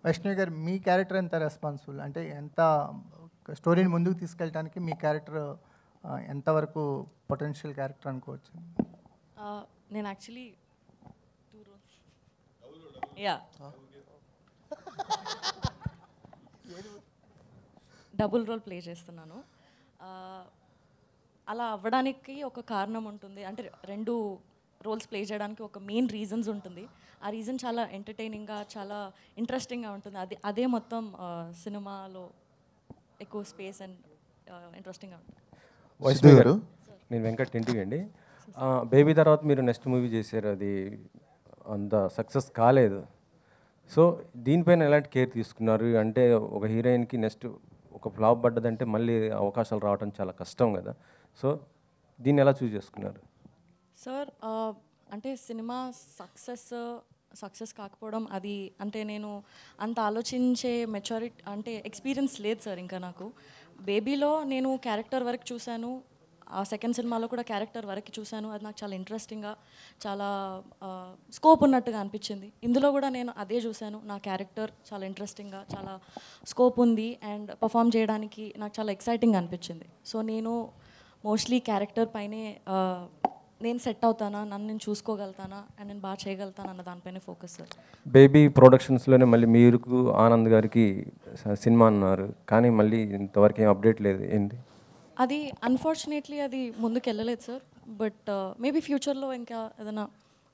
వైష్ణవి గారు, మీ క్యారెక్టర్ ఎంత రెస్పాన్సిబుల్, అంటే ఎంత స్టోరీని ముందుకు తీసుకెళ్ళడానికి మీ క్యారెక్టర్ ఎంతవరకు పొటెన్షియల్ క్యారెక్టర్ అనుకోవచ్చు? నేను యాక్చువల్లీ డబుల్ రోల్ ప్లే చేస్తున్నాను. అలా అవ్వడానికి ఒక కారణం ఉంటుంది, అంటే 2 రోల్స్ ప్లే చేయడానికి ఒక మెయిన్ రీజన్స్ ఉంటుంది. ఆ రీజన్ చాలా ఎంటర్టైనింగ్గా, చాలా ఇంట్రెస్టింగ్గా ఉంటుంది. అదే మొత్తం సినిమాలో ఎక్కువ స్పేస్ అండ్ ఇంట్రెస్టింగ్గా ఉంటుంది. వైష్ణవి గారు, నేను వెంకట్ ఇంటికి అండి. బేబీ తర్వాత మీరు నెక్స్ట్ మూవీ చేశారు, అది అంత సక్సెస్ కాలేదు. సో దీనిపైన ఎలాంటి కేర్ తీసుకున్నారు? అంటే ఒక హీరోయిన్కి నెక్స్ట్ ఒక ఫ్లాప్ పడ్డదంటే మళ్ళీ అవకాశాలు రావడం చాలా కష్టం కదా. సో దీన్ని ఎలా చూస్ చేసుకున్నారు? సార్, అంటే సినిమా సక్సెస్ కాకపోవడం అది అంటే నేను అంత ఆలోచించే మెచ్యూరిటీ అంటే ఎక్స్పీరియన్స్ లేదు సార్ ఇంకా నాకు. బేబీలో నేను క్యారెక్టర్ వరకు చూశాను, ఆ సెకండ్ సినిమాలో కూడా క్యారెక్టర్ వరకు చూశాను. అది నాకు చాలా ఇంట్రెస్టింగ్గా, చాలా స్కోప్ ఉన్నట్టుగా అనిపించింది. ఇందులో కూడా నేను అదే చూశాను, నా క్యారెక్టర్ చాలా ఇంట్రెస్టింగ్గా, చాలా స్కోప్ ఉంది అండ్ పర్ఫామ్ చేయడానికి నాకు చాలా ఎక్సైటింగ్ అనిపించింది. సో నేను మోస్ట్లీ క్యారెక్టర్ పైనే నేను సెట్ అవుతానా, నన్ను నేను చూసుకోగలుగుతానా అండ్ నేను బాగా చేయగలుగుతాను అన్న దానిపైనే ఫోకస్ సార్. బేబీ ప్రొడక్షన్స్లోనే మళ్ళీ మీరు ఆనంద్ గారికి సినిమా అన్నారు, కానీ మళ్ళీ ఇంతవరకు ఏం అప్డేట్ లేదు, ఏంటి అది? అన్ఫార్చునేట్లీ అది ముందుకు వెళ్ళలేదు సార్. బట్ మేబీ ఫ్యూచర్లో ఇంకా ఏదైనా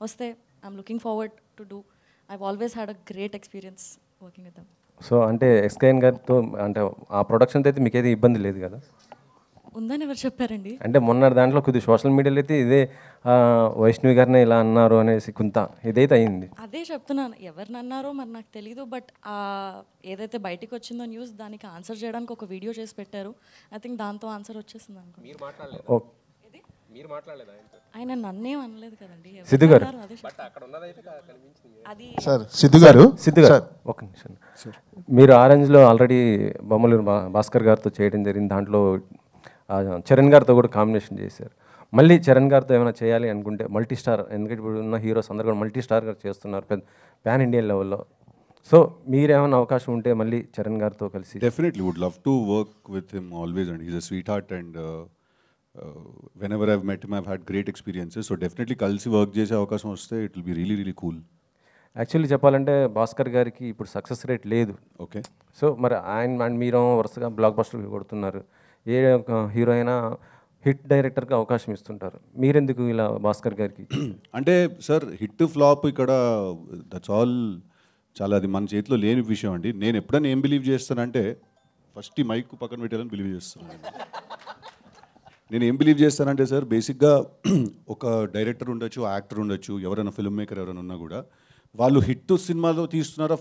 వస్తే I'm looking forward to do. I've always had a great experience working with them. So అంటే ఎస్కేఎన్ గారితో అంటే ఆ ప్రొడక్షన్తో అయితే మీకైతే ఇబ్బంది లేదు కదా? ఉందని ఎవరు చెప్పారండి? అంటే మొన్న దాంట్లో కొద్దిగా సోషల్ మీడియాలో అయితే ఇదే వైష్ణవి గారిని ఇలా అన్నారు అనేసి కొంత ఇదైతే అయింది. అదే చెప్తున్నాను, ఎవరిని అన్నారో మరి నాకు తెలీదు. బట్ ఏదైతే బయటికి వచ్చిందో న్యూస్, దానికి ఆన్సర్ చేయడానికి ఒక వీడియో చేసి పెట్టారు. ఐ థింక్ దాంతో ఆన్సర్ వచ్చేసింది అనుకో. ఆయన నన్నేం అనలేదు కదండి. సిద్ధు గారు, అది సిద్ధు గారు ఒక నిమిషం. మీరు ఆరెంజ్లో ఆల్రెడీ బొమ్మలూరు భాస్కర్ గారితో చేయడం జరిగింది, దాంట్లో చరణ్ గారితో కూడా కాంబినేషన్ చేశారు. మళ్ళీ చరణ్ గారితో ఏమైనా చేయాలి అనుకుంటే మల్టీ స్టార్, ఎందుకంటే ఇప్పుడు ఉన్న హీరోస్ అందరూ కూడా మల్టీ స్టార్గా చేస్తున్నారు పాన్ ఇండియన్ లెవెల్లో. సో మీరేమైనా అవకాశం ఉంటే మళ్ళీ చరణ్ గారితో కలిసి? Definitely would love to work with him always and he's a sweetheart and whenever I've met him I've had great experiences. So definitely కలిసి వర్క్ చేసే అవకాశం వస్తే it will be really really cool. Actually చెప్పాలంటే భాస్కర్ గారికి ఇప్పుడు success rate లేదు. Okay. So మరి ఆయన అండ్ మీరు వరుసగా బ్లాక్ బస్టర్ కొడుతున్నారు, ఏ హీరో అయినా హిట్ డైరెక్టర్గా అవకాశం ఇస్తుంటారు, మీరెందుకు ఇలా భాస్కర్ గారికి? అంటే సార్, హిట్ ఫ్లాప్ ఇక్కడ దట్స్ ఆల్ చాలా అది మన చేతిలో లేని విషయం అండి. నేను ఎప్పుడైనా ఏం బిలీవ్ చేస్తానంటే ఫస్ట్ ఈ మైక్ పక్కన పెట్టాలని బిలీవ్ చేస్తున్నాను. నేను ఏం బిలీవ్ చేస్తానంటే సార్, బేసిక్గా ఒక డైరెక్టర్ ఉండొచ్చు, యాక్టర్ ఉండొచ్చు, ఎవరైనా ఫిల్మ్ మేకర్ ఎవరైనా ఉన్నా కూడా వాళ్ళు హిట్ సినిమాలో తీస్తున్నారా,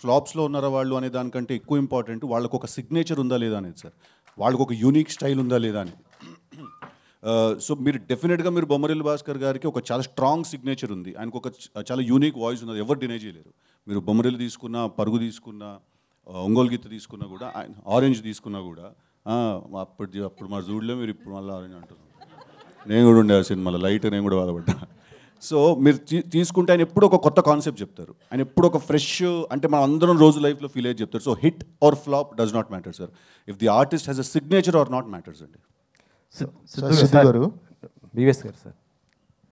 ఫ్లాప్స్లో ఉన్నారా వాళ్ళు అనే దానికంటే ఎక్కువ ఇంపార్టెంట్ వాళ్ళకు ఒక సిగ్నేచర్ ఉందా లేదా అనేది సార్. వాళ్ళకు ఒక యూనిక్ స్టైల్ ఉందా లేదా అని. సో మీరు డెఫినెట్గా మీరు బొమ్మరిల్లు భాస్కర్ గారికి ఒక చాలా స్ట్రాంగ్ సిగ్నేచర్ ఉంది, ఆయనకు ఒక చాలా యూనిక్ వాయిస్ ఉన్నది, ఎవరు డినై చేయలేరు. మీరు బొమ్మరిల్లు తీసుకున్నా, పరుగు తీసుకున్నా, ఒంగోలు గీత తీసుకున్నా కూడా, ఆరెంజ్ తీసుకున్నా కూడా, అప్పుడు మా జూడ్లో మీరు ఇప్పుడు మళ్ళీ ఆరెంజ్ అంటున్నారు. నేను కూడా ఉండే ఆ సినిమాలో లైట్, నేను కూడా బాధపడ్డా. సో మీరు తీసుకుంటే ఆయన ఎప్పుడు ఒక కొత్త కాన్సెప్ట్ చెప్తారు, ఆయన ఎప్పుడు ఒక ఫ్రెష్, అంటే మనం అందరం రోజు లైఫ్లో ఫీల్ అయ్యి చెప్తారు. So hit or flop does not matter sir, if the artist has a signature or not matters అండి. సిద్ధు గారు, బీవీఎస్ గారు సార్,